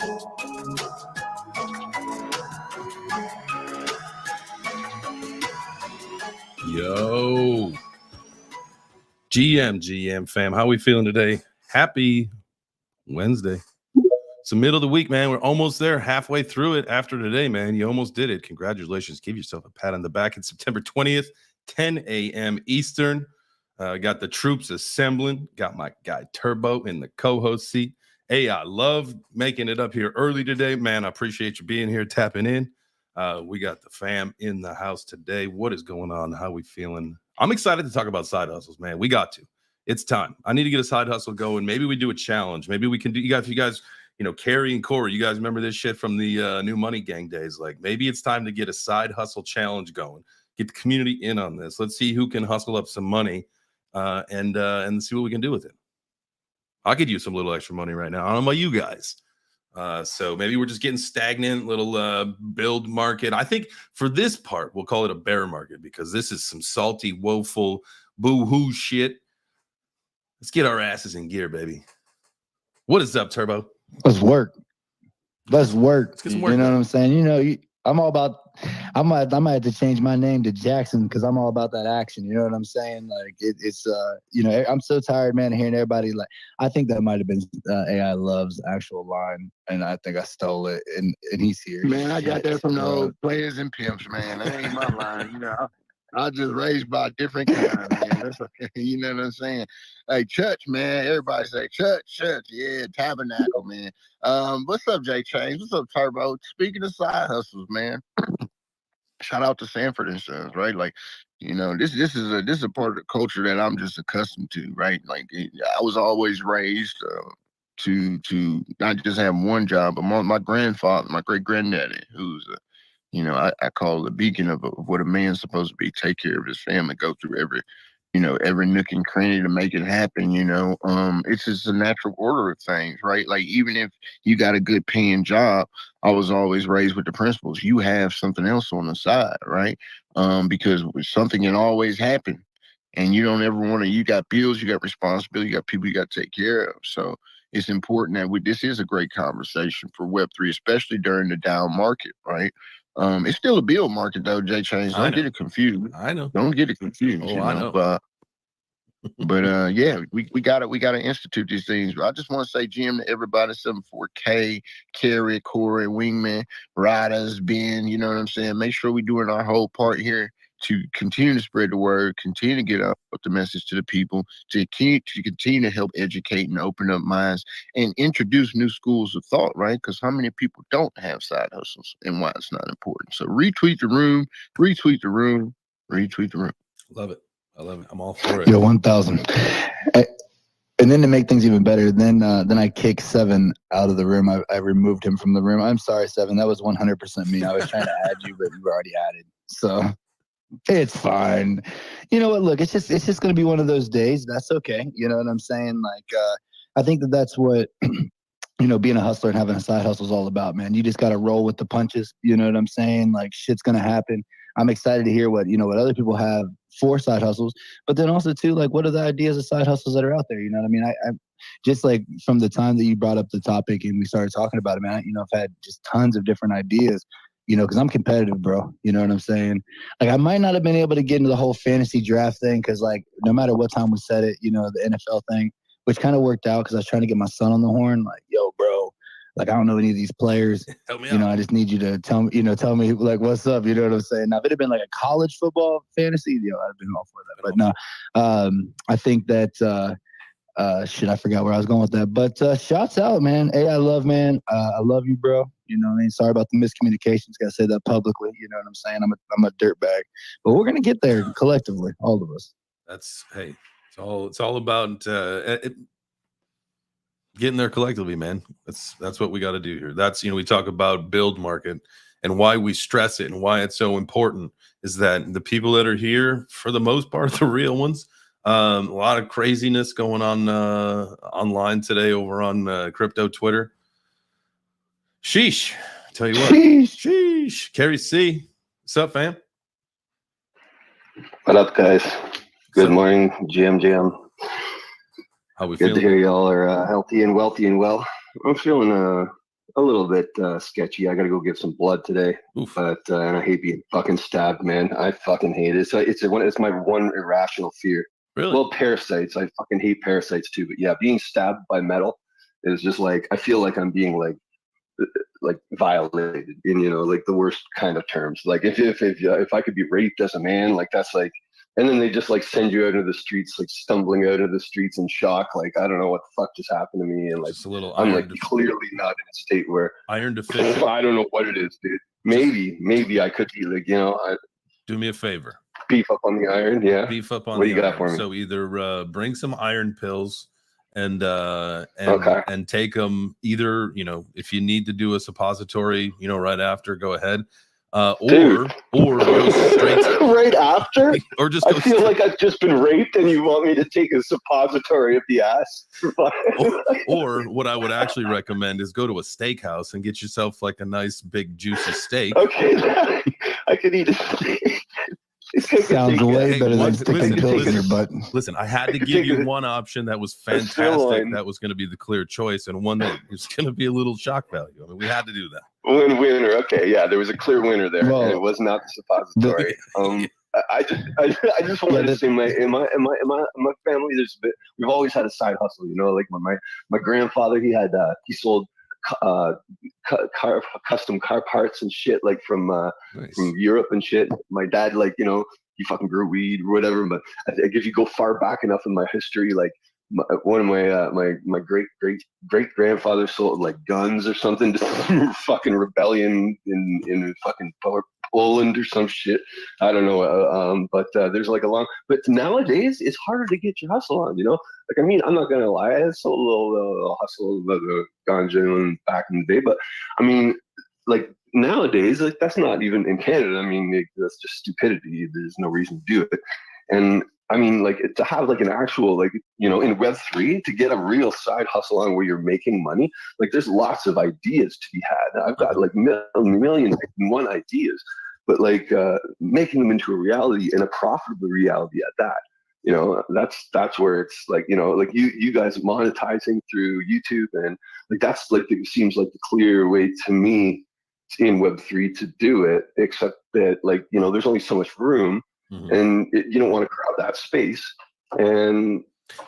Yo, GM fam, how we feeling today? Happy Wednesday. It's the middle of the week, man. We're almost there, halfway through it after today, man. You almost did it. Congratulations. Give yourself a pat on the back. It's September 20th, 10 a.m. Eastern. Got the troops assembling. Got my guy Turbo in the co-host seat. Hey, I love making it up here early today, man. I appreciate you being here, tapping in. We got the fam in the house today. What is going on? How we feeling? I'm excited to talk about side hustles, man. We got to. It's time. I need to get a side hustle going. Maybe we do a challenge. Maybe we can do. You guys, Carrie and Corey. You guys remember this shit from the New Money Gang days? Like maybe it's time to get a side hustle challenge going. Get the community in on this. Let's see who can hustle up some money, and see what we can do with it. I could use some little extra money right now. I don't know about you guys. So maybe we're just getting stagnant, little build market. I think for this part, we'll call it a bear market because this is some salty, woeful, boo-hoo shit. Let's get our asses in gear, baby. What is up, Turbo? Let's work. Let's work. Let's get some work. You know what I'm saying? I'm all about. I might have to change my name to Jackson because I'm all about that action. You know what I'm saying? Like it's I'm so tired, man, of hearing everybody like. I think that might have been AI Love's actual line, and I think I stole it. And he's here. Man, I got that from the old Players and Pimps, man. That ain't my line. I was just raised by a different kind, man. That's okay. You know what I'm saying? Hey, church, man. Everybody say church. Yeah, tabernacle, man. What's up, Jay Chains? What's up, Turbo? Speaking of side hustles, man. Shout out to Sanford and Sons, right? Like, this is a part of the culture that I'm just accustomed to, right? Like, I was always raised to not just have one job, but my grandfather, my great granddaddy, who's I call the beacon of what a man's supposed to be. Take care of his family, go through every nook and cranny to make it happen. It's just a natural order of things, right? Like even if you got a good paying job, I was always raised with the principles. You have something else on the side, right? Because something can always happen, and you don't ever want to. You got bills, you got responsibility, you got people you got to take care of. So it's important that this is a great conversation for Web3, especially during the down market, right? It's still a build market though, Jay Chains. Don't get it confused. I know. Don't get it confused. I know. But yeah, we gotta institute these things. I just want to say, Jim, to everybody, 74K, Carrie, Corey, Wingman, Riders, Ben. You know what I'm saying? Make sure we're doing our whole part here to continue to spread the word, continue to get out the message to the people, to continue to help educate and open up minds and introduce new schools of thought, right? Because how many people don't have side hustles and why it's not important? So retweet the room, retweet the room, retweet the room. Love it. I love it. I'm all for it. Yo, 1,000. And then to make things even better, then I kicked Seven out of the room. I removed him from the room. I'm sorry, Seven. That was 100% me. I was trying to add you, but you were already added. So it's fine. You know what? Look, it's just going to be one of those days. That's okay. You know what I'm saying? Like, I think that's what, being a hustler and having a side hustle is all about, man. You just got to roll with the punches. You know what I'm saying? Like, shit's going to happen. I'm excited to hear what other people have for side hustles, but then also too, like, what are the ideas of side hustles that are out there? You know what I mean? I just like from the time that you brought up the topic and we started talking about it, man, I've had just tons of different ideas, because I'm competitive, bro. You know what I'm saying? Like, I might not have been able to get into the whole fantasy draft thing because, like, no matter what time we said it, the NFL thing, which kind of worked out because I was trying to get my son on the horn. Like, yo, bro, like, I don't know any of these players. Help me out. I just need you to tell me like, what's up? You know what I'm saying? Now, if it had been like a college football fantasy, I'd have been all for that. But no, I think that, shit, I forgot where I was going with that. But shouts out, man. Hey, I love, man. I love you, bro. You know what I mean? Sorry about the miscommunications. Got to say that publicly. You know what I'm saying? I'm a dirtbag. But we're going to get there collectively, all of us. It's all about getting there collectively, man. That's what we got to do here. That's, we talk about build market and why we stress it and why it's so important is that the people that are here, for the most part, the real ones, a lot of craziness going on online today over on crypto Twitter. Sheesh. Tell you what. Sheesh. Carrie C. What's up, fam? What up, guys? Good morning, GM. How we Good feeling? to hear y'all are healthy and wealthy and well. I'm feeling a little bit sketchy. I got to go give some blood today. Oof. But and I hate being fucking stabbed, man. I fucking hate it. So it's my one irrational fear. Really? Well, parasites. I fucking hate parasites too. But yeah, being stabbed by metal is just like, I feel like I'm being like violated in, you know, like the worst kind of terms. Like if I could be raped as a man, like that's like, and then they just like send you out into the streets, like stumbling out of the streets in shock. Like, I don't know what the fuck just happened to me. And like, Just a little I'm iron like clearly not in a state where iron deficient. I don't know what it is, dude. Maybe I could be like, you know, Do me a favor. beef up on the iron. Yeah. Beef up on What do the you got iron. for me? So either bring some iron pills and Okay. and take them, either, you know, if you need to do a suppository, you know, right after, go ahead. Or Dude. go straight right after? or just I go feel like I've just been raped and you want me to take a suppository up the ass. or what I would actually recommend is go to a steakhouse and get yourself like a nice big juicy steak. Okay, I could eat a steak. Sounds way better than sticking pills in your butt. Listen, I had to give you one option that was fantastic. That was going to be the clear choice, and one that was going to be a little shock value. I mean, we had to do that. Winner. Okay, yeah, there was a clear winner there, Well, and it was not the suppository. I just wanted to say in my family, we've always had a side hustle. You know, like my grandfather, he sold custom car parts and shit, like from Europe and shit. My dad, like, you know, he fucking grew weed or whatever. But if you go far back enough in my history, like one of my great grandfather sold like guns or something to fucking rebellion in fucking Poland or some shit. I don't know. But there's like but nowadays it's harder to get your hustle on, you know? Like, I mean, I'm not going to lie. I sold a little hustle of the ganja back in the day, but I mean, like nowadays, like that's not even in Canada. I mean, that's just stupidity. There's no reason to do it. And I mean, like to have like an actual, like, you know, in Web3 to get a real side hustle on where you're making money, like there's lots of ideas to be had. I've got like million and one ideas, but like making them into a reality and a profitable reality at that. You know, that's where it's like, you know, like you guys monetizing through YouTube, and like that's like it seems like the clear way to me in Web3 to do it, except that, like, you know, there's only so much room. Mm-hmm. And you don't want to crowd that space. And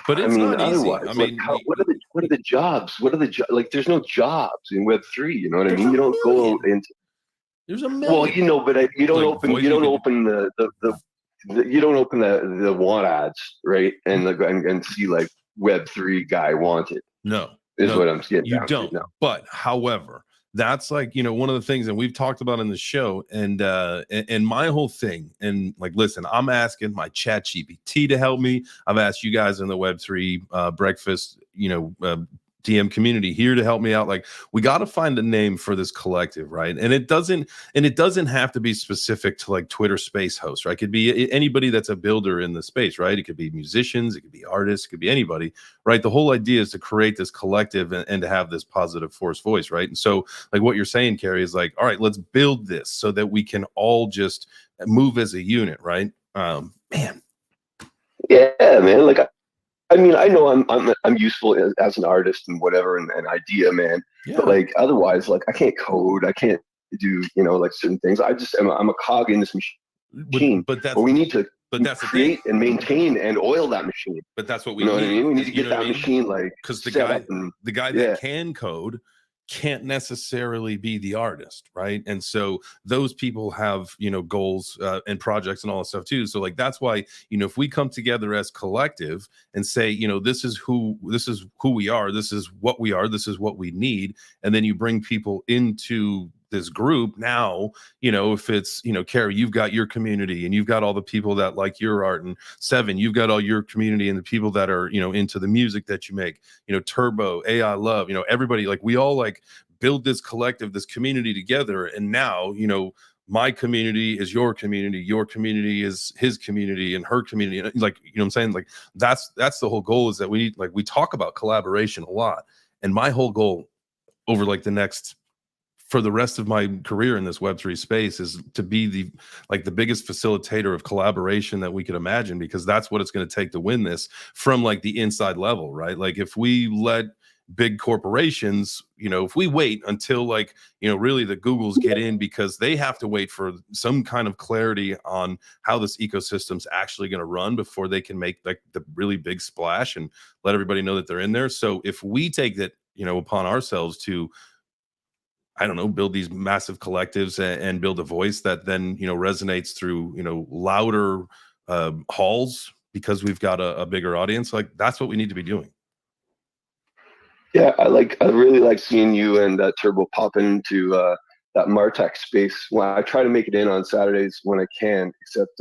but it's not easy. I mean, like, what are the jobs? Like, there's no jobs in Web3. You know what I mean? You don't go into. There's a million. Well, you know, but you don't open the want ads, right? And see like Web3 guy wanted. No, what I'm getting. You don't. But however, that's like, you know, one of the things, and we've talked about in the show, and my whole thing, and like, listen, I'm asking my chat GPT to help me. I've asked you guys in the Web3 breakfast, you know, DM community here to help me out. Like, we got to find a name for this collective, right? And it doesn't have to be specific to like Twitter space hosts, right? It could be anybody that's a builder in the space, right? It could be musicians, it could be artists, it could be anybody, right? The whole idea is to create this collective and to have this positive force voice, right? And so like what you're saying, Carrie, is like, all right, let's build this so that we can all just move as a unit, right? Man. Yeah, man. Like, I mean, I know I'm useful as an artist and whatever, and an idea, man. Yeah. But like otherwise, like I can't code, I can't do, you know, like certain things. I'm a cog in this machine. But we need to create and maintain and oil that machine. But that's what we need. What I mean? We need to get that machine, like, because the guy that can code can't necessarily be the artist, right? And so those people have, you know, goals and projects and all that stuff too. So like that's why, you know, if we come together as collective and say, you know, this is who we are, this is what we are, this is what we need, and then you bring people into this group. Now, you know, if it's, you know, Carrie, you've got your community and you've got all the people that like your art, and Seven, you've got all your community and the people that are, you know, into the music that you make, you know, Turbo, AI Love, you know, everybody, like we all like build this collective, this community together. And now, you know, my community is your community is his community and her community. Like, you know what I'm saying? Like that's the whole goal, is that we need, like, we talk about collaboration a lot. And my whole goal over like for the rest of my career in this Web3 space is to be the biggest facilitator of collaboration that we could imagine, because that's what it's going to take to win this from like the inside level, right? Like if we let big corporations, you know, if we wait until like, you know, really the Googles get in, because they have to wait for some kind of clarity on how this ecosystem's actually going to run before they can make like the really big splash and let everybody know that they're in there. So if we take that, you know, upon ourselves to, I don't know, build these massive collectives and build a voice that then, you know, resonates through, you know, louder halls, because we've got a bigger audience, like that's what we need to be doing. Yeah, I really like seeing you and Turbo pop into that Martech space. Well, I try to make it in on Saturdays when I can, except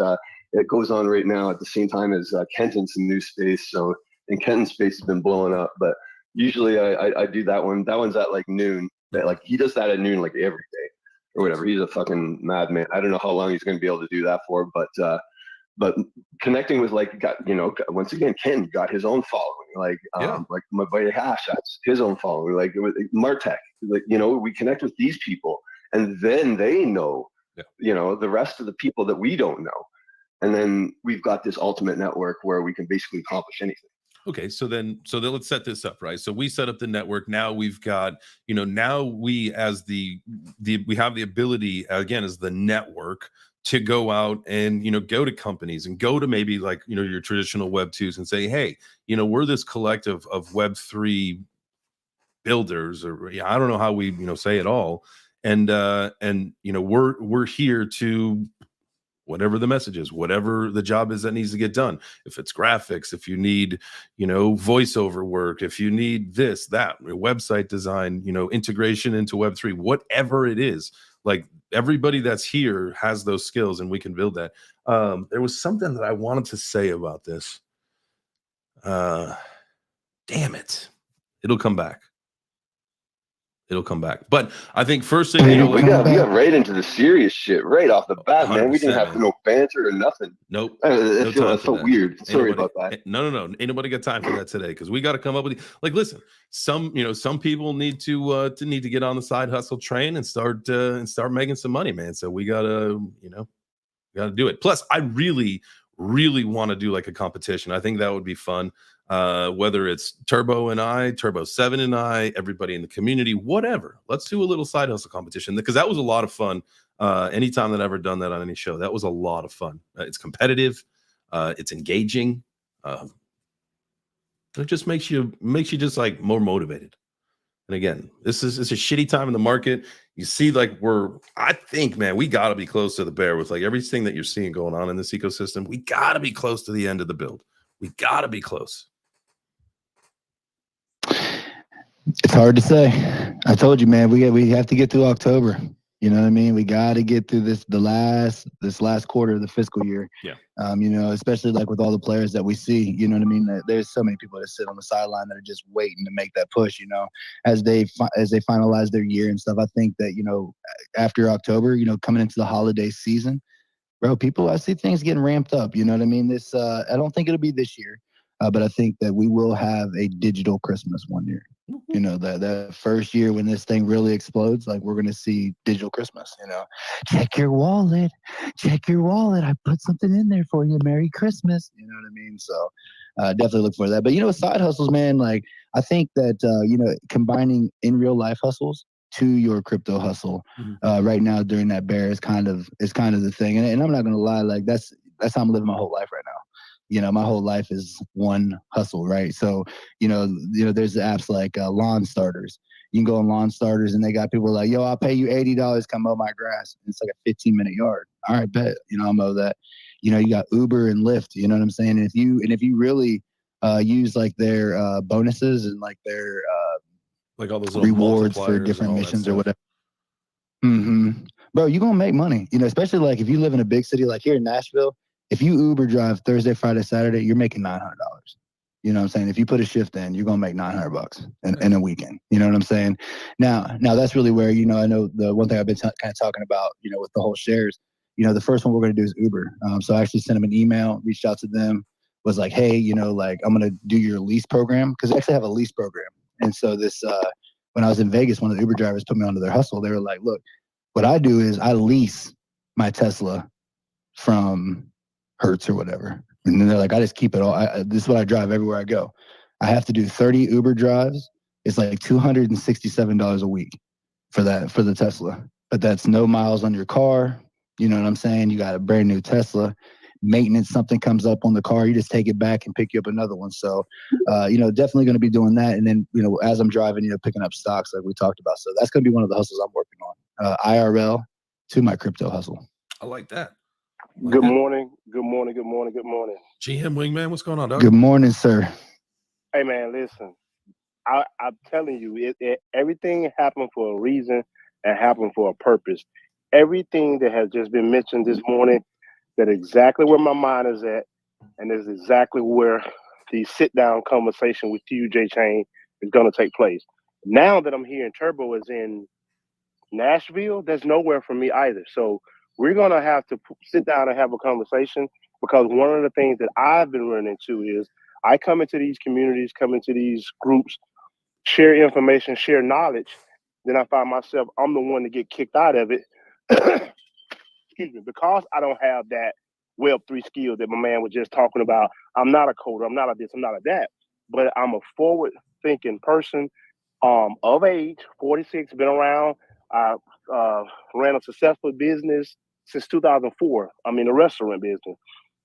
it goes on right now at the same time as Kenton's new space. So, and Kenton's space has been blowing up, but usually I do that one. That one's at like noon. Like he does that at noon like every day or whatever. He's a fucking madman. I don't know how long he's going to be able to do that for, but connecting with like, got, you know, once again, Ken got his own following, like my buddy Hash, that's his own following, like Martech, like, you know, we connect with these people and then they know, you know, the rest of the people that we don't know. And then we've got this ultimate network where we can basically accomplish anything. Okay, so then let's set this up, right? So we set up the network. Now we've got, you know, now we as we have the ability, again, as the network, to go out and, you know, go to companies and go to maybe like, you know, your traditional Web2s and say, hey, you know, we're this collective of Web3 builders, or I don't know how we, you know, say it all. And you know, we're here to whatever the message is, whatever the job is that needs to get done. If it's graphics, if you need, you know, voiceover work, if you need this, that, website design, you know, integration into Web3, whatever it is, like everybody that's here has those skills and we can build that. There was something that I wanted to say about this. Damn it. It'll come back. It'll come back. But I think first thing, you know, we got right into the serious shit right off the bat, man. We didn't have no banter or nothing. Nope. It felt weird. Sorry about that. No. Ain't nobody got time for that today, because we got to come up with, like, listen, some people need to get on the side hustle train and start making some money, man. So we gotta do it. Plus, I really, really want to do like a competition. I think that would be fun. Whether it's Turbo and I, Turbo 7 and I, everybody in the community, whatever. Let's do a little side hustle competition, because that was a lot of fun. Anytime that I've ever done that on any show, that was a lot of fun. It's competitive, it's engaging. It just makes you just like more motivated. And again, it's a shitty time in the market. You see, like I think, man, we got to be close to the bear with like everything that you're seeing going on in this ecosystem. We got to be close to the end of the build. We got to be close. It's hard to say. I told you, man, we have to get through October. You know what I mean? We got to get through this last quarter of the fiscal year. Yeah. You know, especially like with all the players that we see, you know what I mean? There's so many people that sit on the sideline that are just waiting to make that push, you know, as they finalize their year and stuff. I think that, you know, after October, you know, coming into the holiday season, bro, I see things getting ramped up. You know what I mean? I don't think it'll be this year, but I think that we will have a digital Christmas one year. You know, that first year when this thing really explodes, like we're going to see digital Christmas, you know, check your wallet. I put something in there for you. Merry Christmas. You know what I mean? So definitely look for that. But, you know, side hustles, man, like I think that, you know, combining in real life hustles to your crypto hustle right now during that bear is kind of the thing. And I'm not going to lie, like that's how I'm living my whole life right now. You know, my whole life is one hustle, right? So, you know, there's apps like Lawn Starters. You can go on Lawn Starters and they got people like, yo, I'll pay you $80, come mow my grass. And it's like a 15-minute yard. All right, bet. You know, I'll mow that. You know, you got Uber and Lyft. You know what I'm saying? And if you really use like their bonuses and like their like all those rewards for different missions or whatever. Bro, you're gonna make money. You know, especially like if you live in a big city like here in Nashville. If you Uber drive Thursday, Friday, Saturday, you're making $900. You know what I'm saying? If you put a shift in, you're gonna make $900 in a weekend. You know what I'm saying? Now that's really where, you know, I know the one thing I've been kind of talking about, you know, with the whole shares. You know, the first one we're gonna do is Uber. So I actually sent them an email, reached out to them, was like, hey, you know, like I'm gonna do your lease program, because they actually have a lease program. And so this, when I was in Vegas, one of the Uber drivers put me onto their hustle. They were like, look, what I do is I lease my Tesla from Hertz or whatever. And then they're like, I just keep it all. This is what I drive everywhere I go. I have to do 30 Uber drives It's like $267 a week for the Tesla. But that's no miles on your car. You know what I'm saying? You got a brand new Tesla. Maintenance, something comes up on the car, you just take it back and pick you up another one. So, definitely going to be doing that. And then, as I'm driving, picking up stocks like we talked about. So that's going to be one of the hustles I'm working on. IRL to my crypto hustle. I like that. Good morning. Good morning. Good morning. Good morning. GM Wingman, what's going on, dog? Good morning, sir. Hey, man, listen. I'm telling you, everything happened for a reason and happened for a purpose. Everything that has just been mentioned this morning, that's exactly where my mind is at, and is exactly where the sit-down conversation with you, J Chain, is going to take place. Now that I'm here and Turbo is in Nashville, there's nowhere for me either. So we're going to have to sit down and have a conversation, because one of the things that I've been running into is I come into these communities, come into these groups, share information, share knowledge. Then I find myself, I'm the one to get kicked out of it. Excuse me, because I don't have that Web3 skill that my man was just talking about. I'm not a coder, I'm not a this, I'm not a that, but I'm a forward thinking person, of age, 46, been around. I ran a successful business since 2004. I'm in the restaurant business. The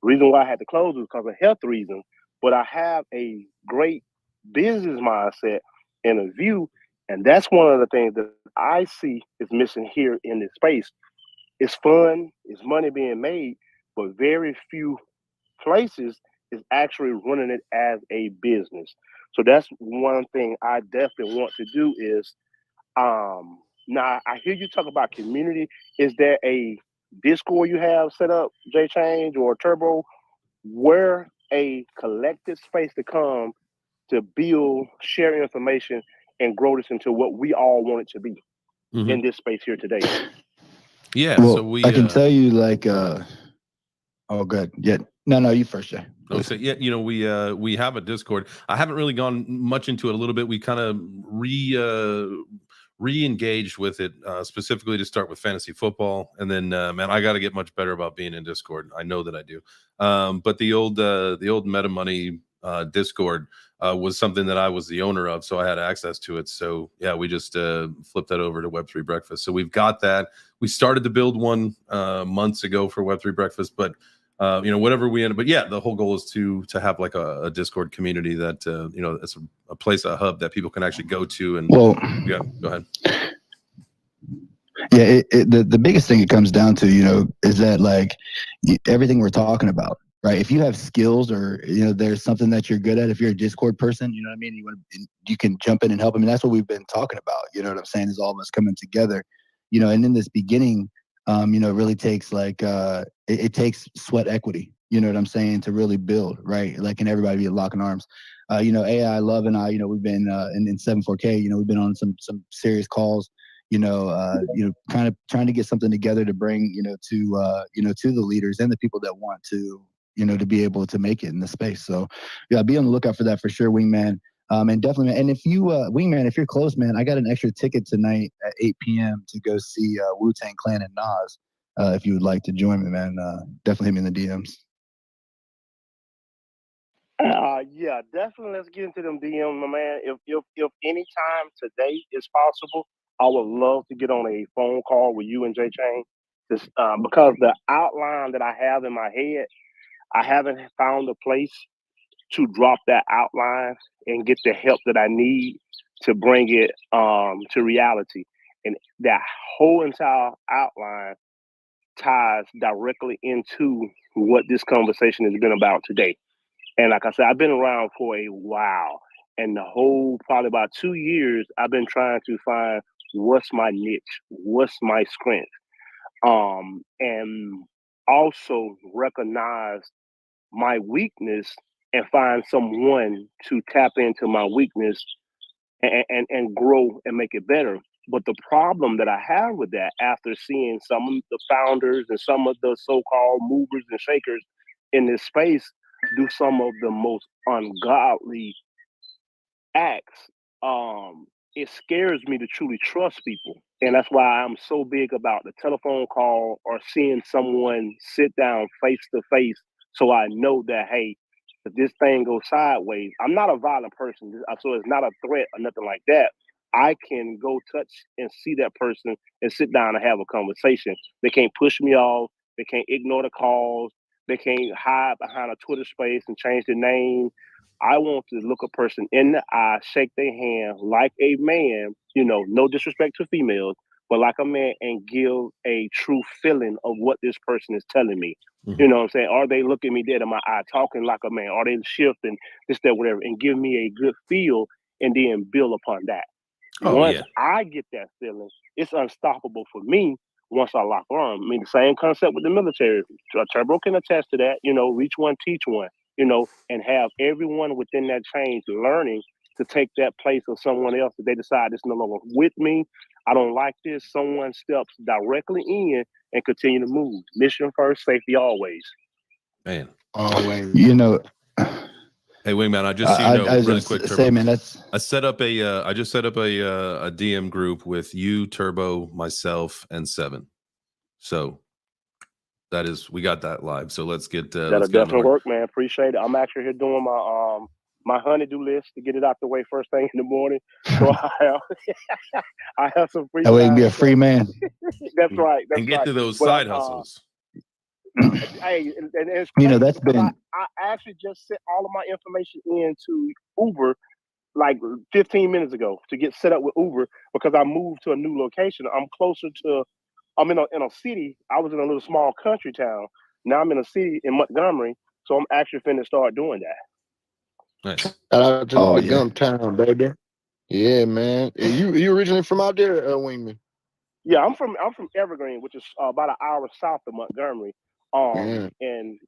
reason why I had to close was because of health reasons, but I have a great business mindset and a view, and that's one of the things that I see is missing here in this space. It's fun, it's money being made, but very few places is actually running it as a business. So that's one thing I definitely want to do is, now I hear you talk about community. Is there a Discord you have set up, J Change or Turbo, where a collective space to come to build, share information, and grow this into what we all want it to be in this space here today? Yeah, well, so I can tell you oh, good. Yeah. No, you first, Jay. Okay, yeah, we have a Discord. I haven't really gone much into it a little bit. We kind of re-engaged with it, specifically to start with fantasy football, and then man, I got to get much better about being in Discord. I know that I do, but the old Meta Money Discord was something that I was the owner of, so I had access to it. So yeah, we just flipped that over to Web3 Breakfast. So we've got that. We started to build one months ago for Web3 Breakfast, but whatever we end up, but yeah, the whole goal is to have like a Discord community that it's a place, a hub that people can actually go to. And yeah, go ahead. Yeah, the biggest thing it comes down to, is that like everything we're talking about, right? If you have skills or there's something that you're good at, if you're a Discord person, you know what I mean, you can jump in and help. I mean, that's what we've been talking about. You know what I'm saying? Is all of us coming together, and in this beginning, it really takes it takes sweat equity, you know what I'm saying, to really build, right? Like, and everybody be locking arms. AI Love and I, we've been in 74K, we've been on some serious calls, trying to get something together to bring, to the leaders and the people that want to, to be able to make it in the space. So yeah, be on the lookout for that for sure, Wingman. And definitely, and if you, Wingman, if you're close, man, I got an extra ticket tonight at 8 p.m. to go see Wu-Tang Clan and Nas. If you would like to join me, man, definitely hit me in the DMs. Yeah, definitely. Let's get into them DMs, my man. If any time today is possible, I would love to get on a phone call with you and J Chain, just because the outline that I have in my head, I haven't found a place to drop that outline and get the help that I need to bring it to reality. And that whole entire outline ties directly into what this conversation has been about today. And like I said, I've been around for a while. And the whole probably about 2 years, I've been trying to find what's my niche, what's my strength. And also recognize my weakness and find someone to tap into my weakness and grow and make it better. But the problem that I have with that, after seeing some of the founders and some of the so-called movers and shakers in this space do some of the most ungodly acts, it scares me to truly trust people. And that's why I'm so big about the telephone call or seeing someone sit down face to face, so I know that, hey, this thing goes sideways, I'm not a violent person, so it's not a threat or nothing like that. I can go touch and see that person and sit down and have a conversation. They can't push me off. They can't ignore the calls. They can't hide behind a Twitter space and change the name. I want to look a person in the eye, shake their hand like a man, no disrespect to females, but like a man, and give a true feeling of what this person is telling me. Mm-hmm. You know what I'm saying? Are they looking me dead in my eye, talking like a man? Are they shifting this, that, whatever, and give me a good feel and then build upon that? Once I get that feeling, it's unstoppable for me once I lock on. I mean, the same concept with the military. Turbo can attest to that, reach one, teach one, and have everyone within that change learning to take that place of someone else that they decide is no longer with me. I don't like this. Someone steps directly in and continue to move. Mission first, safety always. Man. Always. Hey, Wingman, I just really quick, Turbo. Say, man, I set up I just set up a DM group with you, Turbo, myself, and Seven. So we got that live. So let's get that'll definitely work, man. Appreciate it. I'm actually here doing my honeydew list to get it out the way first thing in the morning. So I have some free. That way you can be a free man. That's right. That's and get right. to those side hustles. Hey, and it's crazy, that's been. I actually just sent all of my information into Uber like 15 minutes ago to get set up with Uber because I moved to a new location. I'm in a city. I was in a little small country town. Now I'm in a city in Montgomery, so I'm actually finna start doing that. Nice. Shout out to Gum Town, baby. Yeah, man. You originally from out there, Wingman? Yeah, I'm from Evergreen, which is about an hour south of Montgomery. And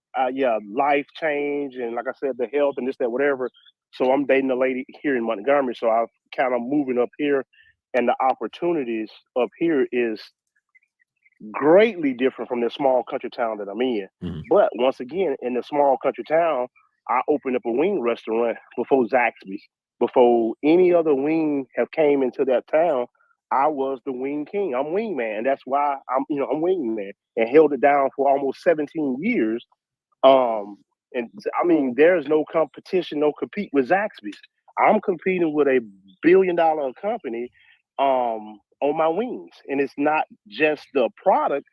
life change and like I said, the health and this, that, whatever. So I'm dating a lady here in Montgomery. So I'm kind of moving up here, and the opportunities up here is greatly different from the small country town that I'm in. Mm-hmm. But once again, in the small country town, I opened up a wing restaurant before Zaxby's. Before any other wing have came into that town, I was the wing king. I'm wing man. That's why I'm wing man, and held it down for almost 17 years. And I mean, there's no competition, no compete with Zaxby's. I'm competing with a billion-dollar company on my wings. And it's not just the product,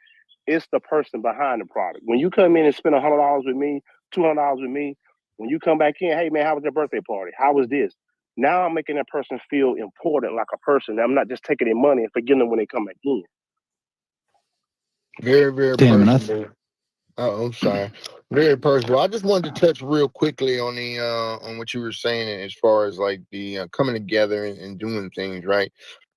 it's the person behind the product. When you come in and spend $100 with me, $200 with me, when you come back in, hey man, how was your birthday party? How was this? Now I'm making that person feel important like a person. I'm not just taking their money and forgetting them when they come back in. Very, very personal. I'm sorry. Very personal. I just wanted to touch real quickly on the on what you were saying as far as like the coming together and doing things, right?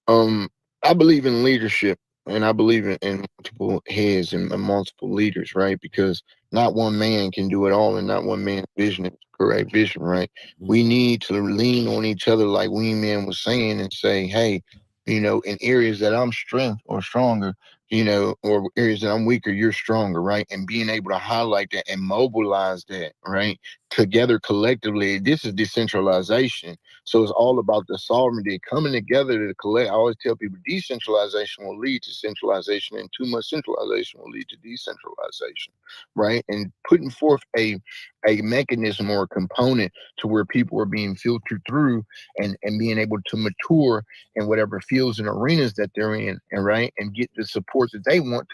I believe in leadership, and I believe in multiple heads and multiple leaders, right? Because not one man can do it all, and not one man's vision is correct vision, right? We need to lean on each other, like Wingman was saying, and say, hey, in areas that I'm strength or stronger, or areas that I'm weaker, you're stronger, right? And being able to highlight that and mobilize that, right? Together collectively, this is decentralization. So it's all about the sovereignty coming together to collect. I always tell people decentralization will lead to centralization, and too much centralization will lead to decentralization, right? And putting forth a mechanism or a component to where people are being filtered through and being able to mature in whatever fields and arenas that they're in, and right, and get the support that they want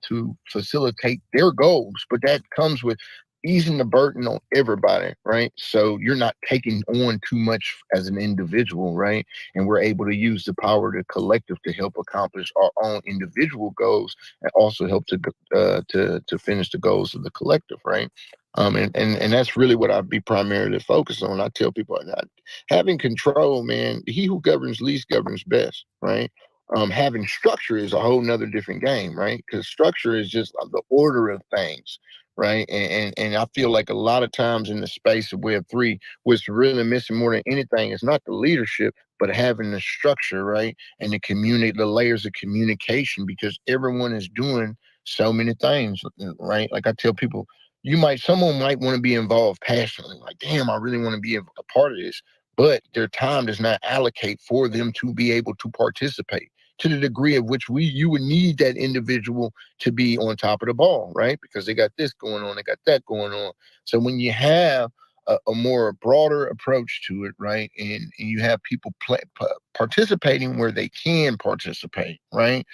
to facilitate their goals. But that comes with easing the burden on everybody, right? So you're not taking on too much as an individual, right? And we're able to use the power of the collective to help accomplish our own individual goals and also help to finish the goals of the collective, right? And that's really what I'd be primarily focused on. I tell people that having control, man, he who governs least governs best, right? Having structure is a whole nother different game, right? Because structure is just the order of things, right? And I feel like a lot of times in the space of Web3, what's really missing more than anything is not the leadership, but having the structure, right? And the layers of communication, because everyone is doing so many things, right? Like I tell people, someone might want to be involved passionately, like, damn, I really want to be a part of this, but their time does not allocate for them to be able to participate to the degree of which you would need that individual to be on top of the ball, right? Because they got this going on, they got that going on. So when you have a more broader approach to it, right? And you have people participating where they can participate, right?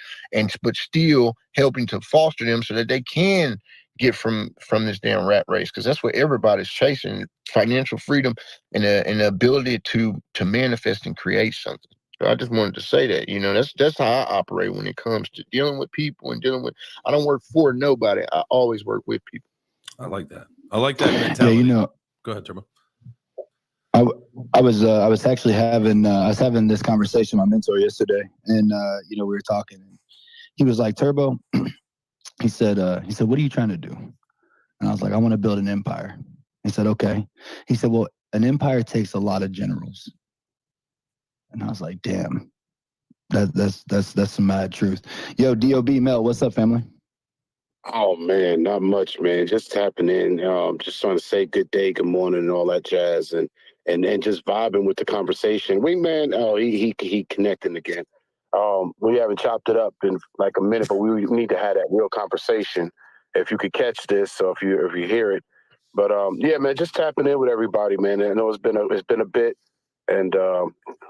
But still helping to foster them so that they can get from this damn rat race, because that's what everybody's chasing: financial freedom and the ability to manifest and create something. So I just wanted to say that, that's how I operate when it comes to dealing with people and dealing with. I don't work for nobody. I always work with people. I like that. I like that mentality. Yeah, go ahead, Turbo. I was actually having this conversation with my mentor yesterday, and we were talking, and he was like, Turbo, he said, what are you trying to do? And I was like, I want to build an empire. He said, okay. He said, well, an empire takes a lot of generals. And I was like, damn, that's some mad truth. Yo, DOB Mel, what's up, family? Oh man, not much, man. Just tapping in, just trying to say good day, good morning, and all that jazz, and just vibing with the conversation. Wingman, he connecting again. We haven't chopped it up in like a minute, but we need to have that real conversation. If you could catch this, or if you hear it, but yeah, man, just tapping in with everybody, man. I know it's been a bit, and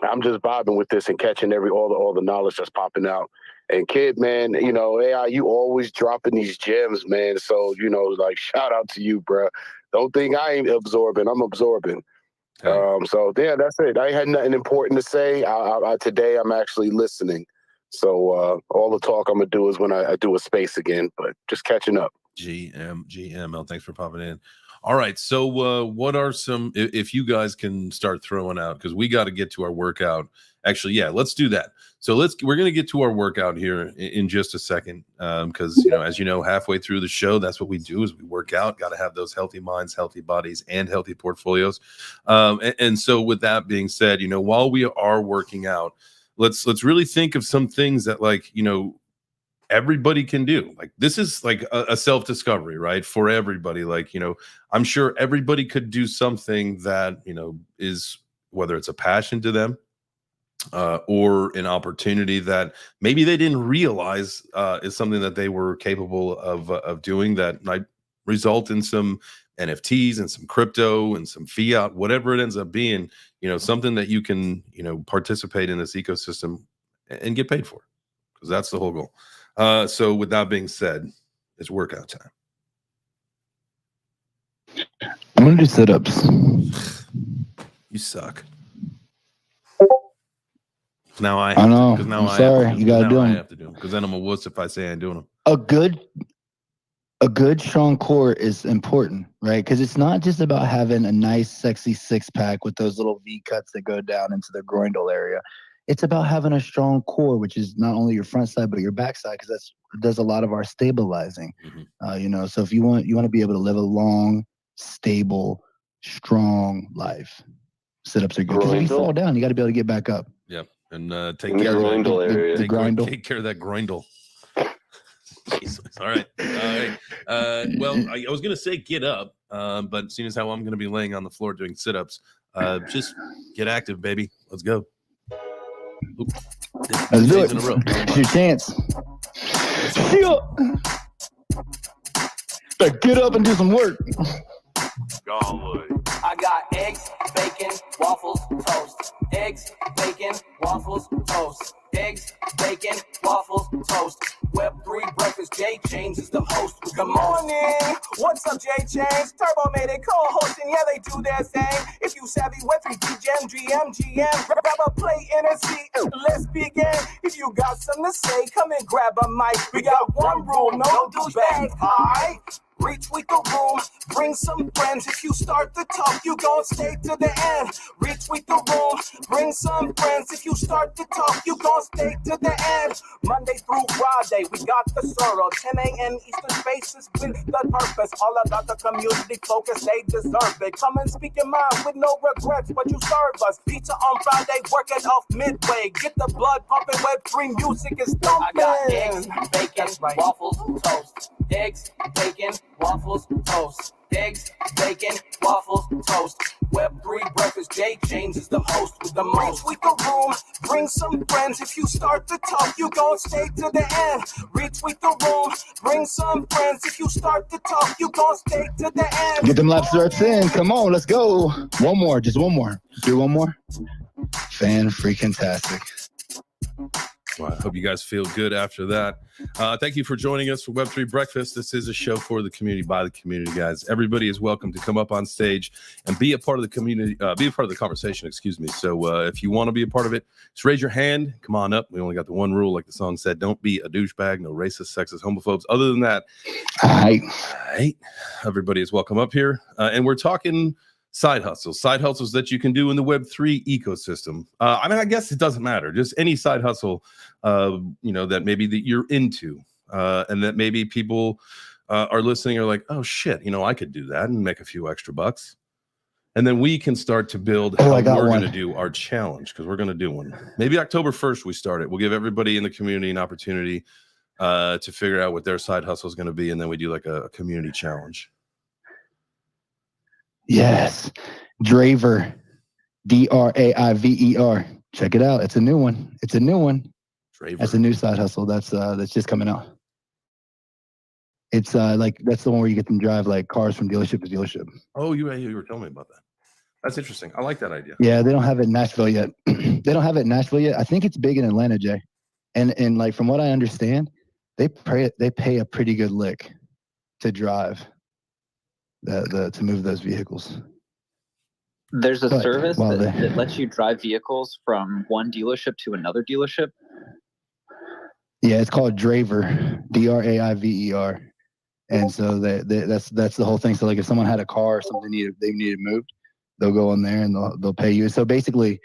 I'm just vibing with this and catching all the knowledge that's popping out. And kid, man, AI, you always dropping these gems, man. So, like, shout out to you, bro. Don't think I ain't absorbing. I'm absorbing. So, yeah, that's it. I had nothing important to say. Today, I'm actually listening. So all the talk I'm going to do is when I do a space again, but just catching up. GML, thanks for popping in. All right. So what are some, if you guys can start throwing out, because we got to get to our workout. Actually, yeah, let's do that. So we're going to get to our workout here in just a second. Because, as you know, halfway through the show, that's what we do is we work out, got to have those healthy minds, healthy bodies, and healthy portfolios. And so with that being said, while we are working out, let's really think of some things that, like, everybody can do. Like, this is like a self-discovery, right? For everybody. Like, I'm sure everybody could do something that, is, whether it's a passion to them, or an opportunity that maybe they didn't realize is something that they were capable of doing, that might result in some NFTs and some crypto and some fiat, whatever it ends up being, something that you can, participate in this ecosystem and get paid for, because that's the whole goal. So with that being said, it's workout time. I'm going to do sit-ups. You suck. Now I know. Because now I'm sorry. You gotta do them. I have to do them, because then I'm a wuss if I say I ain't doing them. A good strong core is important, right? Because it's not just about having a nice, sexy six-pack with those little V cuts that go down into the groindle area. It's about having a strong core, which is not only your front side but your back side, because that does a lot of our stabilizing. Mm-hmm. So if you want to be able to live a long, stable, strong life, sit-ups are good. Because if you fall down, you got to be able to get back up. Yep. And take care of that groindle. Take care of that groindle. Jesus. All right. Well, I was gonna say get up, but seeing as how I'm gonna be laying on the floor doing sit-ups, just get active, baby. Let's go. Let's do it. In a row. It's your chance. Get up and do some work. Golly. I got eggs, bacon, waffles, toast. Eggs, bacon, waffles, toast. Eggs, bacon, waffles, toast. Web3 breakfast, Jay James is the host. Good morning. What's up, Jay James? Turbo made it co-hosting. Yeah, they do their thing. If you savvy Web3 GM, grab a plate in a seat. Let's begin. If you got something to say, come and grab a mic. We got one rule, no douchebags. Alright. Retweet the room, bring some friends. If you start the talk, you gon' stay to the end. Retweet the room, bring some friends. If you start the talk, you gon' stay to the end. Monday through Friday, we got the Sorrow. 10 a.m. Eastern Spaces with the purpose. All about the community focus, they deserve it. Come and speak your mind with no regrets, but you serve us. Pizza on Friday, working off midway. Get the blood pumping, Web3 music is thumping. I got eggs, bacon, waffles, toast. Eggs, bacon, waffles, toast. Eggs, bacon, waffles, toast. Web3 Breakfast, Jay James is the host with the most. Retweet the room, bring some friends. If you start to talk, you gon' stay to the end. Retweet the room, bring some friends. If you start to talk, you gon' stay to the end. Get them lap starts in. Come on, let's go. One more, just one more. Do one more. Fan-freaking-tastic. Well, I hope you guys feel good after that. Thank you for joining us for Web3 Breakfast. This is a show for the community, by the community, guys. Everybody is welcome to come up on stage and be a part of the community, be a part of the conversation, excuse me. So if you want to be a part of it, just raise your hand. Come on up. We only got the one rule, like the song said. Don't be a douchebag. No racist, sexist, homophobes. Other than that, All right. Everybody is welcome up here. And we're talking side hustles that you can do in the Web3 ecosystem. I mean, I guess it doesn't matter. Just any side hustle, that maybe that you're into, and that maybe people are listening are like, oh shit, I could do that and make a few extra bucks. And then we can start to build how we're going to do our challenge, because we're going to do one. Maybe October 1st we start it. We'll give everybody in the community an opportunity to figure out what their side hustle is going to be, and then we do like a community challenge. Yes. Draver. Draiver. Check it out. It's a new one. Draver. That's a new side hustle. That's just coming out. It's that's the one where you get them drive like cars from dealership to dealership. Oh, you were telling me about that. That's interesting. I like that idea. Yeah, they don't have it in Nashville yet. I think it's big in Atlanta, Jay. And like from what I understand, they pay a pretty good lick to drive to move those vehicles. There's a service that lets you drive vehicles from one dealership to another dealership. Yeah, it's called Draver, Draiver, and so that's the whole thing. So like if someone had a car or something they needed moved, they'll go on there and they'll pay you. So basically,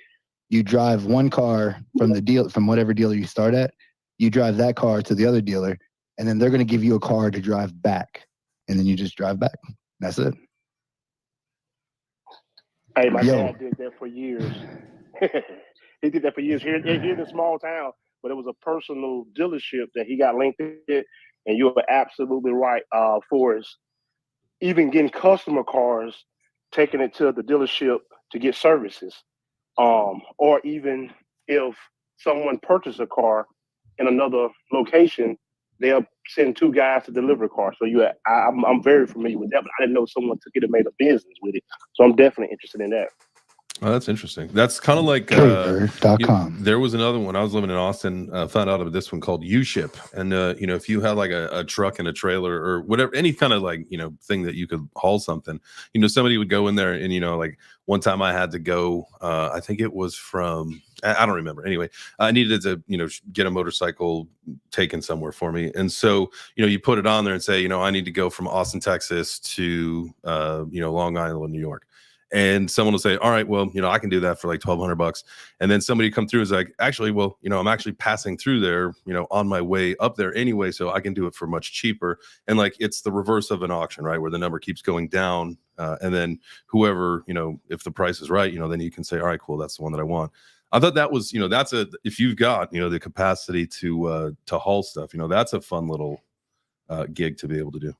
you drive one car from whatever dealer you start at, you drive that car to the other dealer, and then they're going to give you a car to drive back, and then you just drive back. That's it. Hey, my dad did that for years. He did that for years here in a small town, but it was a personal dealership that he got linked in. And you are absolutely right, Forrest. Even getting customer cars, taking it to the dealership to get services, or even if someone purchased a car in another location, they'll send two guys to deliver a car. So I'm very familiar with that, but I didn't know someone took it and made a business with it. So I'm definitely interested in that. Oh, that's interesting. That's kind of like there was another one. I was living in Austin, found out about this one called U-Ship. And if you had like a truck and a trailer or whatever, any kind of like thing that you could haul something, somebody would go in there and like one time I had to go, I think it was from, I don't remember. Anyway, I needed to get a motorcycle taken somewhere for me, and so you put it on there and say I need to go from Austin, Texas to Long Island, New York. And someone will say, all right, well, I can do that for like $1,200. And then somebody come through is like, actually, well, I'm actually passing through there, on my way up there anyway, so I can do it for much cheaper. And like, it's the reverse of an auction, right? Where the number keeps going down. And then whoever, if the price is right, then you can say, all right, cool, that's the one that I want. I thought that was, if you've got, the capacity to haul stuff, that's a fun little gig to be able to do.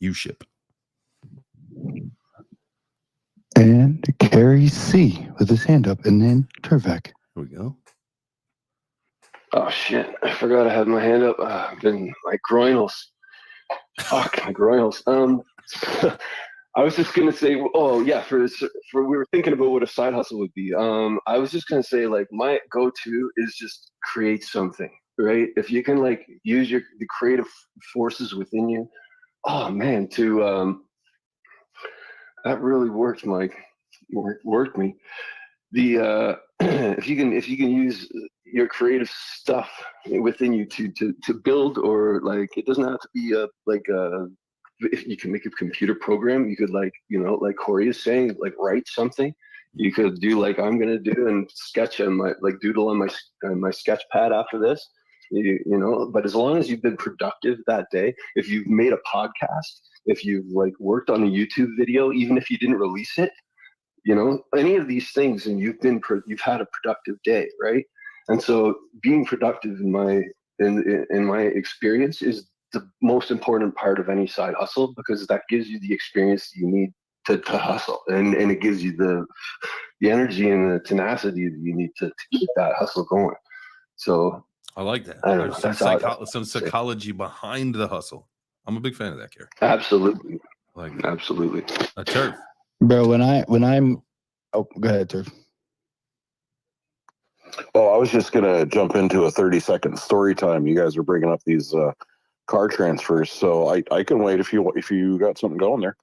U-Ship. And Carrie C with his hand up, and then Turvac. Here we go. Oh shit! I forgot I had my hand up. I've been my groinals. Fuck my groinals. I was just gonna say. Oh yeah, for we were thinking about what a side hustle would be. I was just gonna say like my go-to is just create something, right? If you can like use the creative forces within you. Oh man, that really worked, Mike. Worked me. The if you can use your creative stuff within you to build, or like it doesn't have to be if you can make a computer program, you could like Corey is saying, like write something. You could do like I'm gonna do and sketch on my doodle on my sketch pad after this. But as long as you've been productive that day, if you've made a podcast, if you've like worked on a YouTube video, even if you didn't release it, any of these things, and you've had a productive day, right? And so being productive in my experience is the most important part of any side hustle, because that gives you the experience you need to hustle, and it gives you the energy and the tenacity that you need to keep that hustle going. So I like that. I don't There's know. some psychology behind the hustle. I'm a big fan of that, Gary. Absolutely. Like that. Absolutely. Turf. Bro, when I'm oh, go ahead, Turf. Oh, I was just gonna jump into a 30-second story time. You guys are bringing up these car transfers, so I can wait if you got something going there.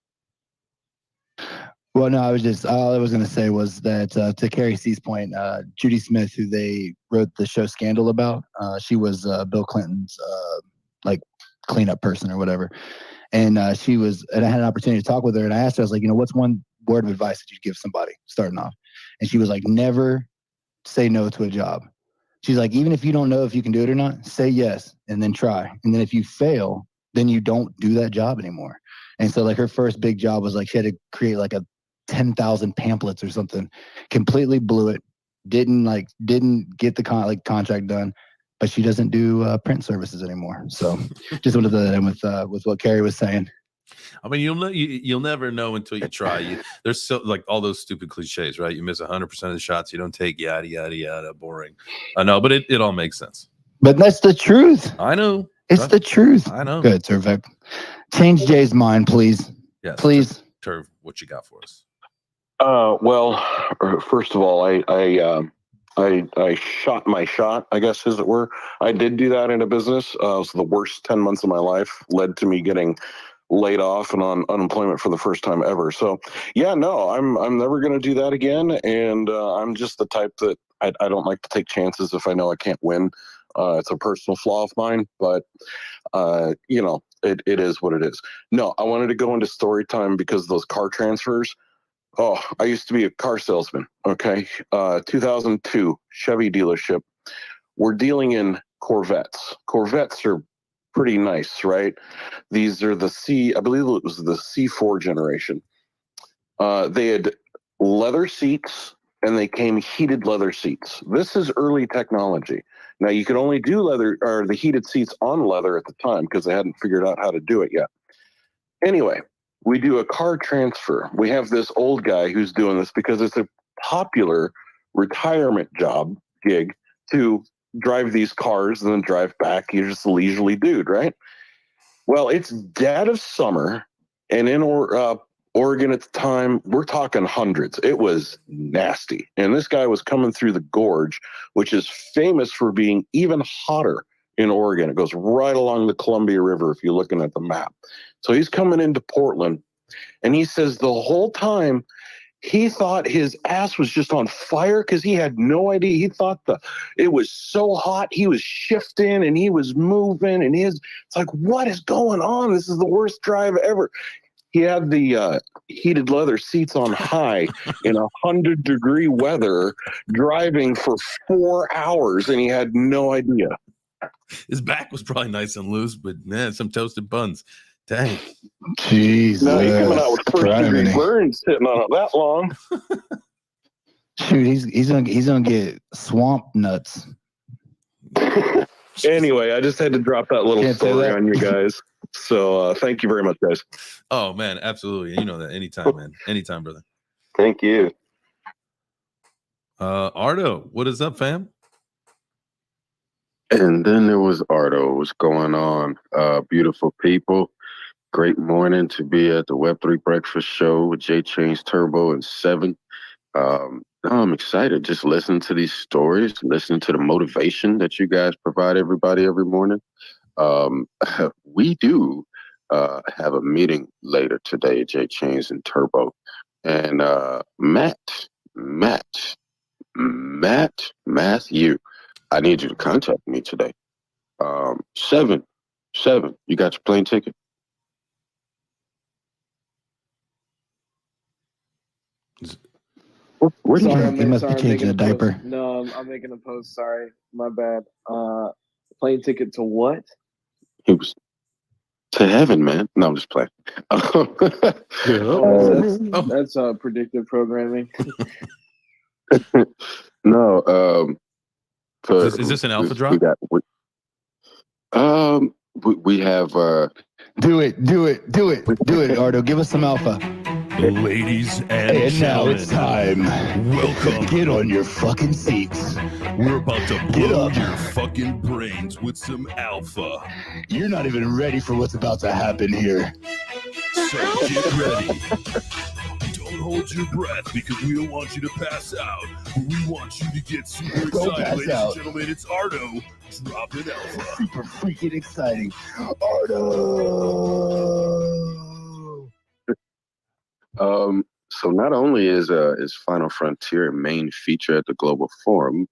Well, no, all I was going to say was that to Carrie C's point, Judy Smith, who they wrote the show Scandal about, she was Bill Clinton's like cleanup person or whatever. And I had an opportunity to talk with her, and I asked her, I was like, what's one word of advice that you'd give somebody starting off? And she was like, never say no to a job. She's like, even if you don't know if you can do it or not, say yes and then try. And then if you fail, then you don't do that job anymore. And so like her first big job was like she had to create like a 10,000 pamphlets or something, completely blew it, didn't get the contract done, but she doesn't do print services anymore. So just wanted to end with what Carrie was saying. I mean, you'll never know until you try. There's so like all those stupid cliches, right? You miss 100% of the shots you don't take, yada yada yada. Boring. I know, but it all makes sense. But that's the truth. I know. It's the truth. I know. Good, Turv. Change Jay's mind, please. Yes, please. Turv, what you got for us? Well, first of all, I shot my shot, I guess, as it were. I did do that in a business. It was the worst 10 months of my life, led to me getting laid off and on unemployment for the first time ever. So yeah, no, I'm never going to do that again. And I'm just the type that I don't like to take chances if I know I can't win. It's a personal flaw of mine, but it is what it is. No, I wanted to go into story time because of those car transfers. Oh, I used to be a car salesman. Okay. 2002 Chevy dealership. We're dealing in Corvettes. Corvettes are pretty nice, right? These are I believe it was the C4 generation. They had leather seats and they came heated leather seats. This is early technology. Now you could only do leather or the heated seats on leather at the time because they hadn't figured out how to do it yet. Anyway, we do a car transfer. We have this old guy who's doing this because it's a popular retirement gig to drive these cars and then drive back. You're just a leisurely dude, right? Well, it's dead of summer, and in Oregon at the time, we're talking hundreds. It was nasty. And this guy was coming through the gorge, which is famous for being even hotter in Oregon. It goes right along the Columbia River if you're looking at the map. So he's coming into Portland, and he says the whole time he thought his ass was just on fire because he had no idea. He thought it was so hot. He was shifting and he was moving, and it's like, what is going on? This is the worst drive ever. He had the heated leather seats on high in 100-degree weather, driving for 4 hours, and he had no idea. His back was probably nice and loose, but man, some toasted buns. Dang. Jesus. No, he's coming out with first-degree burns sitting on it that long. Shoot, he's gonna get swamp nuts. Anyway, I just had to drop that little story on you guys. So thank you very much, guys. Oh man, absolutely. You know that. Anytime, man. Anytime, brother. Thank you. Ardo, what is up, fam? And then there was Ardo. What's going on? Beautiful people. Great morning to be at the Web3 Breakfast Show with J Change Turbo and 7. I'm excited. Just listening to these stories, listening to the motivation that you guys provide everybody every morning. We do have a meeting later today, J Change and Turbo. And Matthew, I need you to contact me today. 7, you got your plane ticket? Where he must be changing a diaper. Post. No, I'm making a post. Sorry, my bad. Plane ticket to what? He was to heaven, man. No, I'm just playing. That's predictive programming. No. Is this an alpha drop? We have. Do it, Ardo. Give us some alpha. Ladies and And now gentlemen, it's time. welcome. Get on your fucking seats. We're about to Get blow up. your fucking brains with some alpha. You're not even ready for what's about to happen here. So get ready. Don't hold your breath because we don't want you to pass out. But we want you to get super Don't excited. pass Ladies out. and gentlemen, it's Ardo dropping alpha. Super freaking exciting. Ardo. So not only is Final Frontier a main feature at the Global Forum,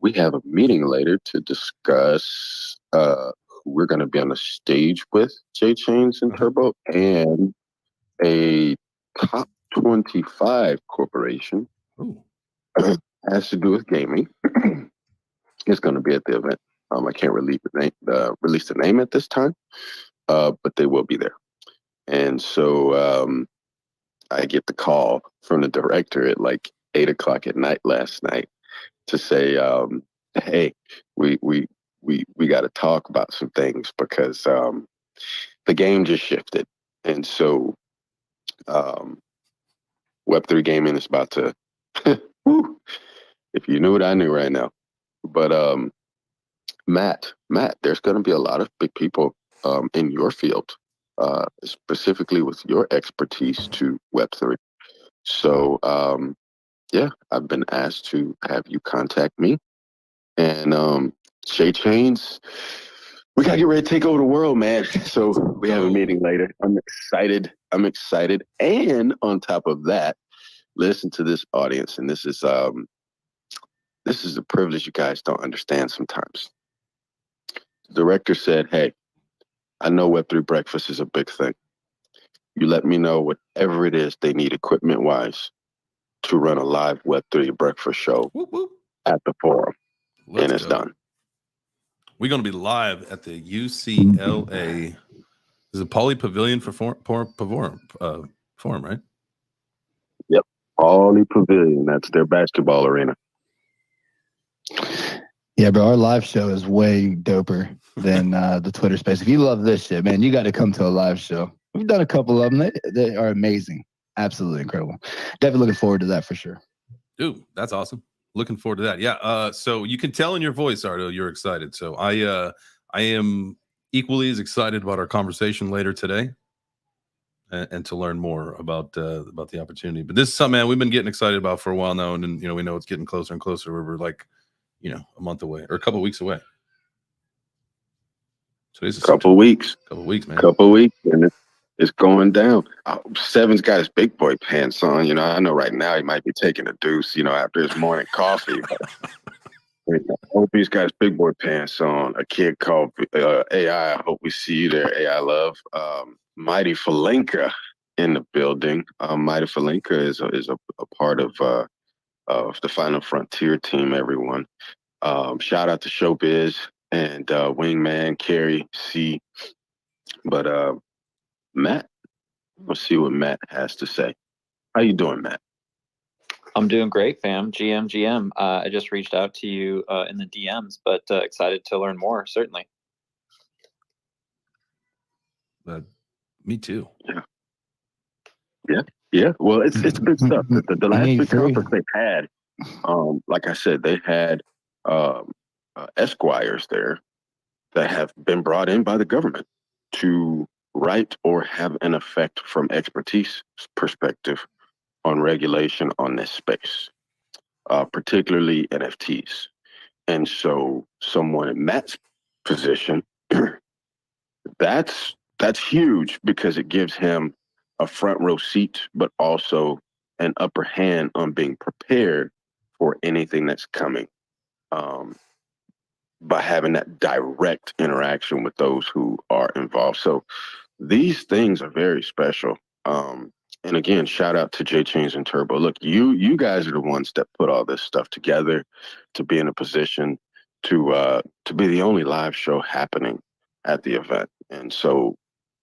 we have a meeting later to discuss who we're going to be on the stage with, J Chains and Turbo, and a top 25 corporation has to do with gaming. It's going to be at the event. I can't release the name at this time, but they will be there. And so I get the call from the director at like 8:00 at night last night to say, "Hey, we got to talk about some things because the game just shifted, and so Web3 gaming is about to." Whew, if you knew what I knew right now, but Matt, there's going to be a lot of big people in your field, specifically with your expertise to Web3. So, yeah, I've been asked to have you contact me. And Shay Chains, we got to get ready to take over the world, man. So we have a meeting later. I'm excited. And on top of that, listen to this audience. And this is a privilege you guys don't understand sometimes. The director said, "Hey, I know Web3 Breakfast is a big thing. You let me know whatever it is they need equipment-wise to run a live Web3 breakfast show at the forum." And it's done. We're going to be live at the UCLA. Is it Poly Pavilion for Forum, right? Yep. Poly Pavilion. That's their basketball arena. Yeah, bro, our live show is way doper than the Twitter space. If you love this shit, man, you got to come to a live show. We've done a couple of them. They are amazing. Absolutely incredible. Definitely looking forward to that for sure. Dude, that's awesome. Looking forward to that. Yeah. So you can tell in your voice, Ardo, you're excited. So I am equally as excited about our conversation later today, and to learn more about the opportunity. But this is something, man, we've been getting excited about for a while now, and we know it's getting closer and closer. We're like, a month away or a couple of weeks away. Today's a couple weeks, man. Couple weeks, and it's going down. Seven's got his big boy pants on. I know right now he might be taking a deuce, after his morning coffee. But I hope he's got his big boy pants on. A kid called AI. I hope we see you there, AI Love. Mighty Falenka in the building. Mighty Falenka is a part of the Final Frontier team, everyone. Shout out to Showbiz and Wingman, Carrie, C. But Matt, let's see what Matt has to say. How you doing, Matt? I'm doing great, fam. GM. I just reached out to you in the DMs, but excited to learn more, certainly. Me too. Yeah. Well, it's good stuff. The last big conference they've had, like I said, they had esquires there that have been brought in by the government to write or have an effect from expertise perspective on regulation on this space, particularly NFTs. And so someone in Matt's position, that's huge because it gives him a front row seat, but also an upper hand on being prepared for anything that's coming, by having that direct interaction with those who are involved. So these things are very special. And again, shout out to J Chains and Turbo. Look, you guys are the ones that put all this stuff together to be in a position to be the only live show happening at the event. And so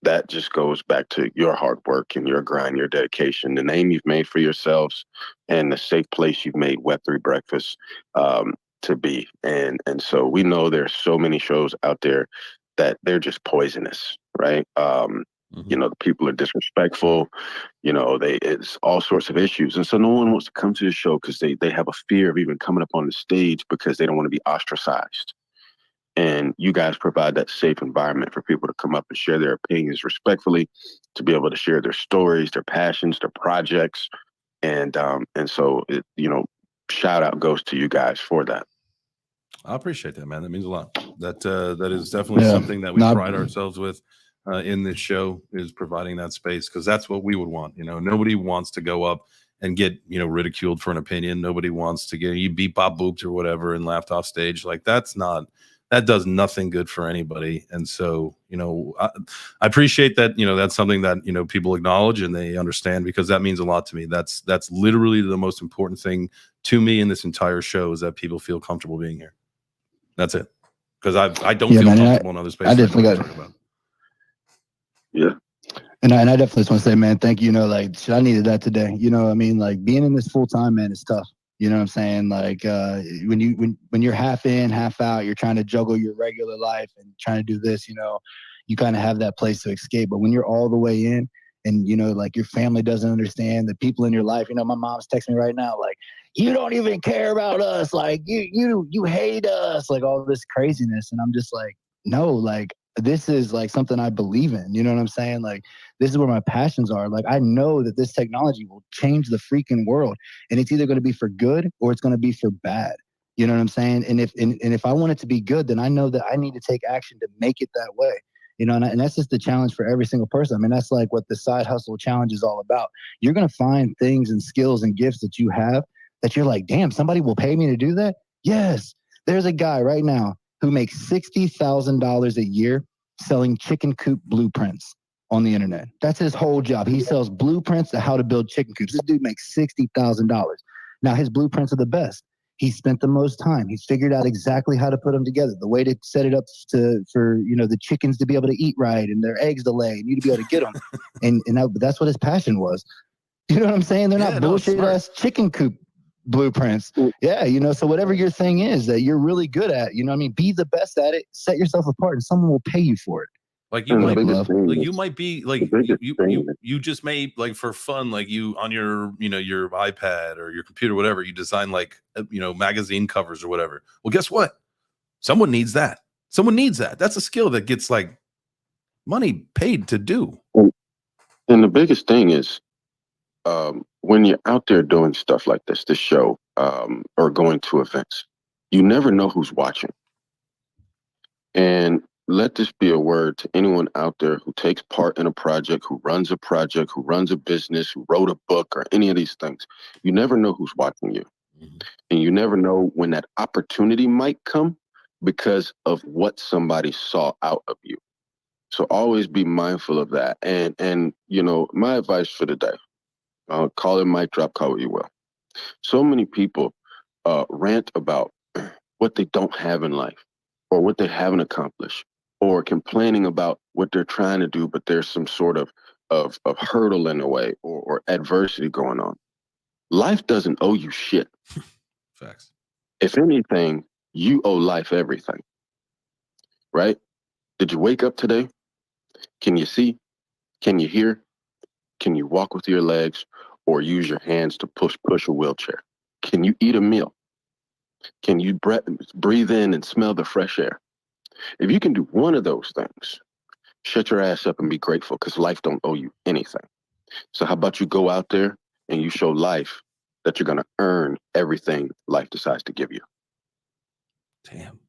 that just goes back to your hard work and your grind, your dedication, the name you've made for yourselves, and the safe place you've made Web3 Breakfast to be. And so we know there's so many shows out there that they're just poisonous, right? You know, the people are disrespectful. You know, it's all sorts of issues. And so no one wants to come to the show because they have a fear of even coming up on the stage because they don't want to be ostracized. And you guys provide that safe environment for people to come up and share their opinions respectfully, to be able to share their stories, their passions, their projects. And so, you know, shout out goes to you guys for that. I appreciate that, man. That means a lot. That is definitely something that we pride ourselves with in this show, is providing that space, because that's what we would want. You know, nobody wants to go up and get, you know, ridiculed for an opinion. Nobody wants to get you beat bop booped or whatever and laughed off stage. Like that does nothing good for anybody. And so, you know, I appreciate that. You know, that's something that, you know, people acknowledge and they understand, because that means a lot to me. That's literally the most important thing to me in this entire show, is that people feel comfortable being here. That's it. Because I don't feel comfortable in other spaces. I definitely got talk about. Yeah. And I definitely just want to say, man, thank you. You know, like, shit, I needed that today. You know what I mean? Like, being in this full time, man, is tough. You know what I'm saying? Like, when you're half in, half out, you're trying to juggle your regular life and trying to do this, you know, you kind of have that place to escape. But when you're all the way in, and, you know, like, your family doesn't understand, the people in your life, you know, my mom's texting me right now, like, you don't even care about us. Like, you hate us, like, all this craziness. And I'm just like, no, like, this is like something I believe in. You know what I'm saying? Like, this is where my passions are. Like, I know that this technology will change the freaking world, and it's either going to be for good or it's going to be for bad. You know what I'm saying? And if I want it to be good, then I know that I need to take action to make it that way. You know, and that's just the challenge for every single person. I mean, that's like what the Side Hustle Challenge is all about. You're going to find things and skills and gifts that you have that you're like, damn, somebody will pay me to do that? Yes. There's a guy right now who makes $60,000 a year selling chicken coop blueprints on the internet. That's his whole job. He sells blueprints to how to build chicken coops. This dude makes $60,000. Now, his blueprints are the best. He spent the most time. He's figured out exactly how to put them together, the way to set it up for, you know, the chickens to be able to eat right and their eggs to lay and you to be able to get them. and that's what his passion was. You know what I'm saying? They're not bullshit ass chicken coop blueprints. Yeah, you know, so whatever your thing is that you're really good at, you know what I mean, be the best at it, set yourself apart, and someone will pay you for it. Like you might be like you just made, like, for fun, like you on your, you know, your iPad or your computer, whatever, you design like, you know, magazine covers or whatever. Well, guess what? Someone needs that. That's a skill that gets like money paid to do. And the biggest thing is, when you're out there doing stuff like this show, or going to events, you never know who's watching. And let this be a word to anyone out there who takes part in a project, who runs a business, who wrote a book, or any of these things. You never know who's watching you. Mm-hmm. And you never know when that opportunity might come because of what somebody saw out of you. So always be mindful of that. And you know, my advice for the day, call it mic drop, call what you will. So many people rant about what they don't have in life, or what they haven't accomplished, or complaining about what they're trying to do, but there's some sort of hurdle in the way, or adversity going on. Life doesn't owe you shit. Facts. If anything, you owe life everything. Right? Did you wake up today? Can you see? Can you hear? Can you walk with your legs or use your hands to push a wheelchair? Can you eat a meal? Can you breathe in and smell the fresh air? If you can do one of those things, shut your ass up and be grateful, because life don't owe you anything. So how about you go out there and you show life that you're going to earn everything life decides to give you. Damn.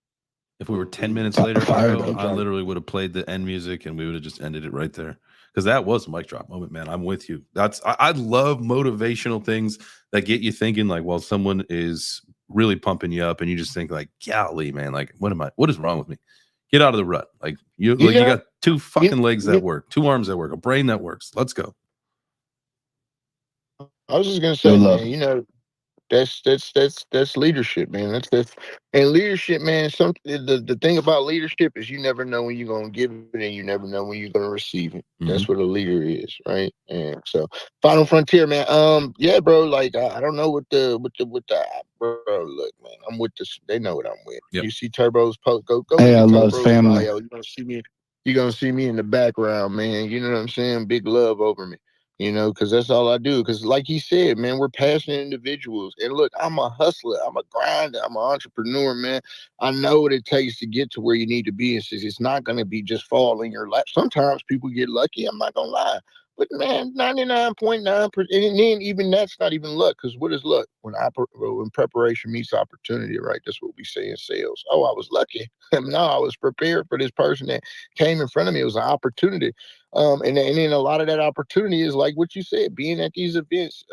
If we were 10 minutes later, I literally would have played the end music and we would have just ended it right there. Because that was a mic drop moment, man. I'm with you. I love motivational things that get you thinking, like, well, someone is really pumping you up and you just think like, golly, man, like, what is wrong with me? Get out of the rut. Like you got two fucking legs that work, two arms that work, a brain that works. Let's go. I was just gonna say, man, you know, that's leadership, man. And leadership, man. The thing about leadership is you never know when you're gonna give it, and you never know when you're gonna receive it. Mm-hmm. That's what a leader is, right? And so, Final Frontier, man. Yeah, bro. Like I don't know what the bro. Look, man, I'm with this. They know what I'm with. Yep. You see Turbo's post. Go. Hey, I love family. You want to see me? you're gonna see me in the background, man. You know what I'm saying? Big love over me. Because that's all I do. Because like he said, man, we're passionate individuals. And look, I'm a hustler. I'm a grinder. I'm an entrepreneur, man. I know what it takes to get to where you need to be. It's not going to be just fall in your lap. Sometimes people get lucky. I'm not going to lie. But man, 99.9%, and then even that's not even luck. Because what is luck? When preparation meets opportunity, right? That's what we say in sales. Oh, I was lucky. No, I was prepared for this person that came in front of me. It was an opportunity. And then a lot of that opportunity is like what you said, being at these events,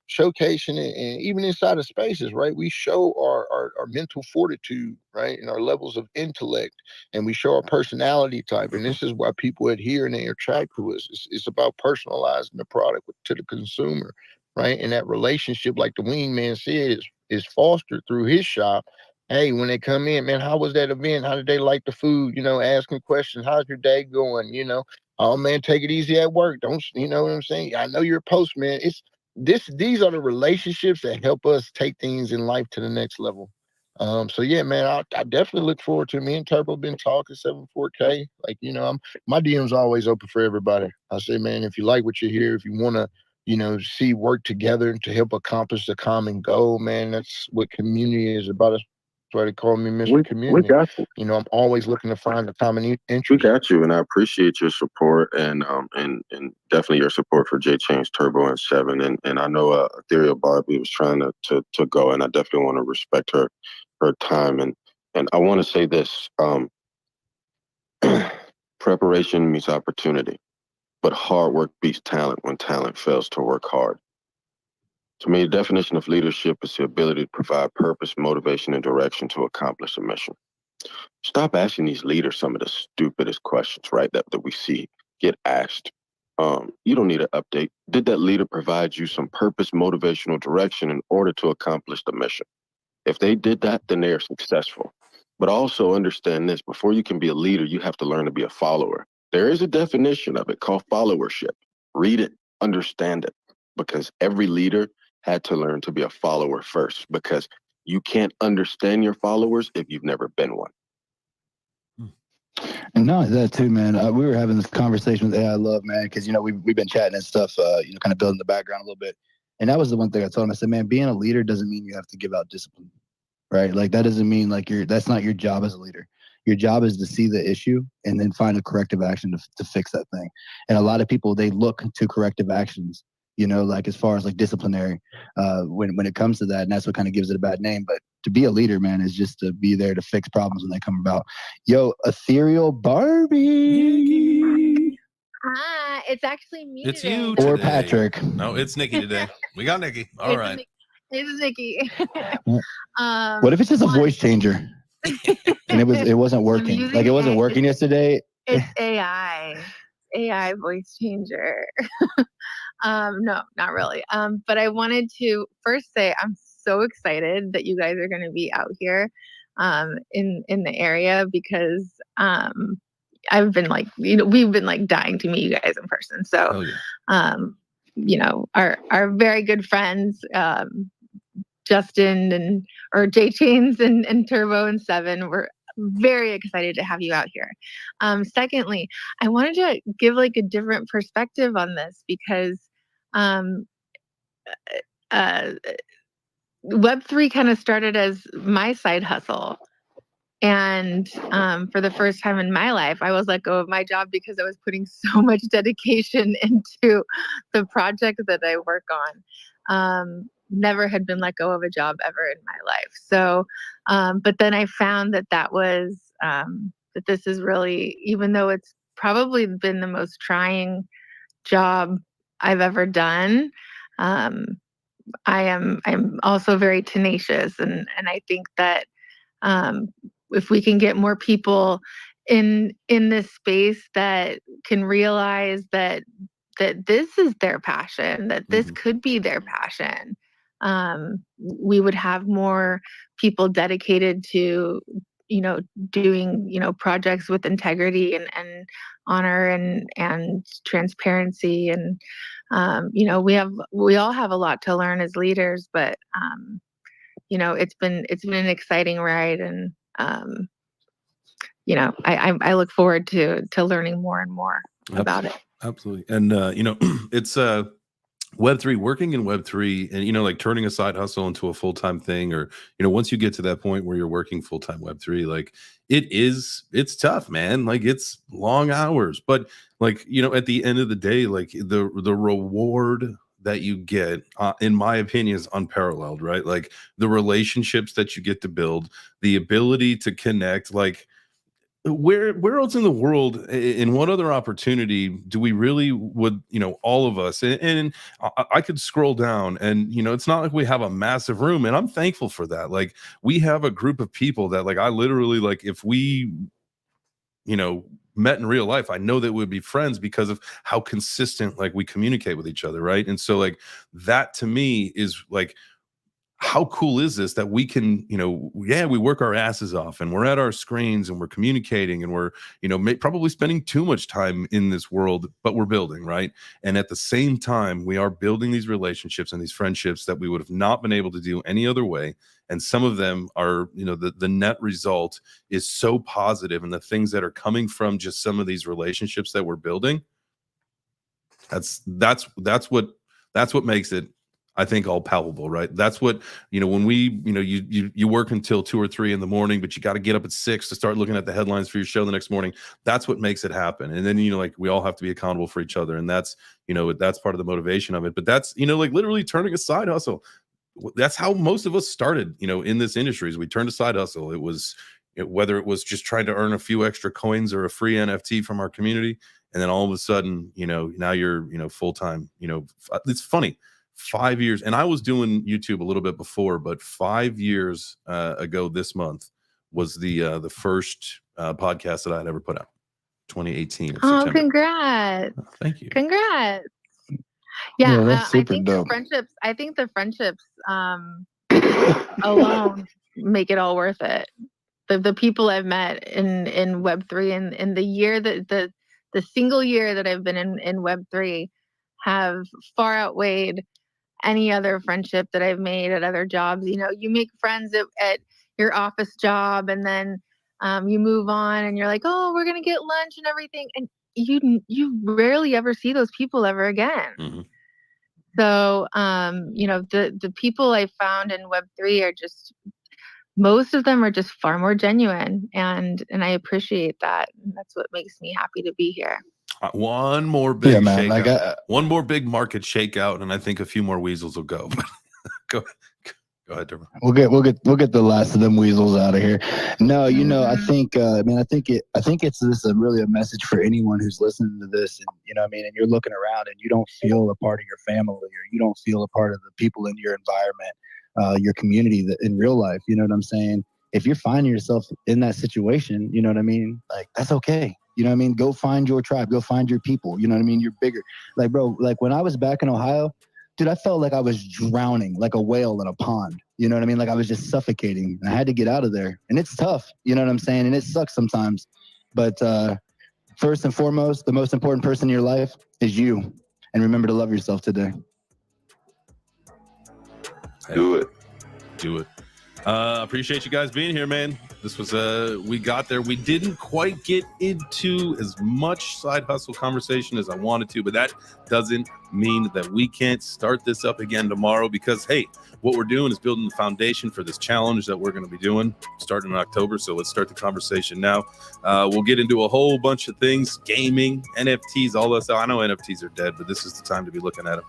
showcasing it, and even inside of spaces, right? We show our mental fortitude, right? And our levels of intellect, and we show our personality type. And this is why people adhere and they attract to us. It's about personalizing the product to the consumer, right? And that relationship, like the wingman said, is fostered through his shop. Hey, when they come in, man, how was that event? How did they like the food? Asking questions. How's your day going? Oh man, take it easy at work. Don't you know what I'm saying? I know you're a postman. These are the relationships that help us take things in life to the next level. So yeah, man, I definitely look forward to me and Turbo been talking 74K. Like, my DM's always open for everybody. I say, man, if you like what you hear, if you want to, see work together to help accomplish the common goal, man, that's what community is about. That's why they call me Mr. Community. We got you. I'm always looking to find the common interest. We got you, and I appreciate your support and definitely your support for J Change Turbo and Seven. And I know Ethereal Barbie was trying to go, and I definitely want to respect her time. And I want to say this: preparation meets opportunity, but hard work beats talent when talent fails to work hard. To me, the definition of leadership is the ability to provide purpose, motivation, and direction to accomplish a mission. Stop asking these leaders some of the stupidest questions, right, that we see get asked. You don't need an update. Did that leader provide you some purpose, motivational direction in order to accomplish the mission? If they did that, then they are successful. But also understand this: before you can be a leader, you have to learn to be a follower. There is a definition of it called followership. Read it, understand it, because every leader had to learn to be a follower first, because you can't understand your followers if you've never been one. And not that too, man. We were having this conversation with AI Love, man, because we've been chatting and stuff, kind of building the background a little bit. And that was the one thing I told him. I said, man, being a leader doesn't mean you have to give out discipline, right? Like that doesn't mean like that's not your job as a leader. Your job is to see the issue and then find a corrective action to fix that thing. And a lot of people, they look to corrective actions, like as far as like disciplinary, when it comes to that, and that's what kind of gives it a bad name. But to be a leader, man, is just to be there to fix problems when they come about. Yo, Ethereal Barbie. Hi, it's actually me. It's today. you Or today. Patrick. No, it's Nikki today. We got Nikki. All right. It's Nikki. What if it's just a voice changer? And it wasn't working. Like it wasn't working yesterday. It's AI voice changer. No, not really. But I wanted to first say I'm so excited that you guys are going to be out here in the area, because I've been like, we've been like dying to meet you guys in person. So, our very good friends, Justin or J Chains and Turbo and Seven, we're very excited to have you out here. Secondly, I wanted to give like a different perspective on this, because Web3 kind of started as my side hustle. And for the first time in my life, I was let go of my job because I was putting so much dedication into the project that I work on. Never had been let go of a job ever in my life. So, but then I found that was, that this is really, even though it's probably been the most trying job I've ever done, I'm also very tenacious. And I think that if we can get more people in this space that can realize that this is their passion, that this could be their passion, we would have more people dedicated to, doing, projects with integrity and honor and transparency. And, we all have a lot to learn as leaders, but, it's been an exciting ride. And, I look forward to learning more and more about it. Absolutely. And, it's Web3, working in Web3 and, like turning a side hustle into a full-time thing, or, once you get to that point where you're working full-time Web3, like it's tough, man. Like it's long hours, but like, at the end of the day, like the reward that you get, in my opinion, is unparalleled, right? Like the relationships that you get to build, the ability to connect, like, where else in the world, in what other opportunity do we really would, all of us, and I could scroll down and, it's not like we have a massive room, and I'm thankful for that. Like we have a group of people that, like, I literally, like, if we, met in real life, I know that we'd be friends because of how consistent, like, we communicate with each other. Right. And so, like, that to me is like, how cool is this that we can, we work our asses off and we're at our screens and we're communicating and we're, probably spending too much time in this world, but we're building, right? And at the same time, we are building these relationships and these friendships that we would have not been able to do any other way. And some of them are, the net result is so positive, and the things that are coming from just some of these relationships that we're building, that's what makes it, I think, all palpable, right? That's what, when we, you work until 2 or 3 in the morning, but you got to get up at 6 to start looking at the headlines for your show the next morning. That's what makes it happen. And then, like, we all have to be accountable for each other. And that's, that's part of the motivation of it. But that's, like, literally turning a side hustle. That's how most of us started, in this industry, is we turned a side hustle. It was, whether it was just trying to earn a few extra coins or a free NFT from our community. And then all of a sudden, now you're, full-time, it's funny. 5 years, and I was doing YouTube a little bit before, but 5 years ago this month was the first podcast that I had ever put out. 2018. Oh, congrats! Thank you. Congrats. Yeah, that's super I think dope. the friendships alone make it all worth it. The people I've met in Web3 and the year that the single year that I've been in Web3 have far outweighed any other friendship that I've made at other jobs. You make friends at your office job, and then you move on and you're like, oh, we're going to get lunch and everything. And you rarely ever see those people ever again. Mm-hmm. So, the people I found in Web3 are just, most of them are just far more genuine. And I appreciate that. And that's what makes me happy to be here. One more big man, shakeout. One more big market shakeout, and I think a few more weasels will go. Go ahead, Dermot. We'll get the last of them weasels out of here. No, I think it's really a message for anyone who's listening to this, and and you're looking around and you don't feel a part of your family, or you don't feel a part of the people in your environment, your community in real life. You know what I'm saying? If you're finding yourself in that situation, you know what I mean? Like, that's okay. You know what I mean? Go find your tribe. Go find your people. You know what I mean? You're bigger. Like, bro, like when I was back in Ohio, dude, I felt like I was drowning like a whale in a pond. You know what I mean? Like I was just suffocating. And I had to get out of there. And it's tough. You know what I'm saying? And it sucks sometimes. But first and foremost, the most important person in your life is you. And remember to love yourself today. Do it. Appreciate you guys being here, man. This was we got there. We didn't quite get into as much side hustle conversation as I wanted to, but that doesn't mean that we can't start this up again tomorrow, because hey, what we're doing is building the foundation for this challenge that we're going to be doing starting in October. So let's start the conversation now. We'll get into a whole bunch of things: gaming, NFTs, all that stuff. I know NFTs are dead, but this is the time to be looking at them.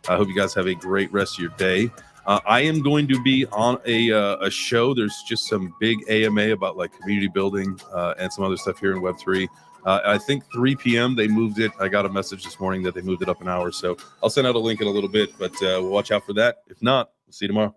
I hope you guys have a great rest of your day. I am going to be on a show. There's just some big AMA about like community building and some other stuff here in Web3. I think 3 p.m. they moved it. I got a message this morning that they moved it up an hour. So I'll send out a link in a little bit, but we'll watch out for that. If not, we'll see you tomorrow.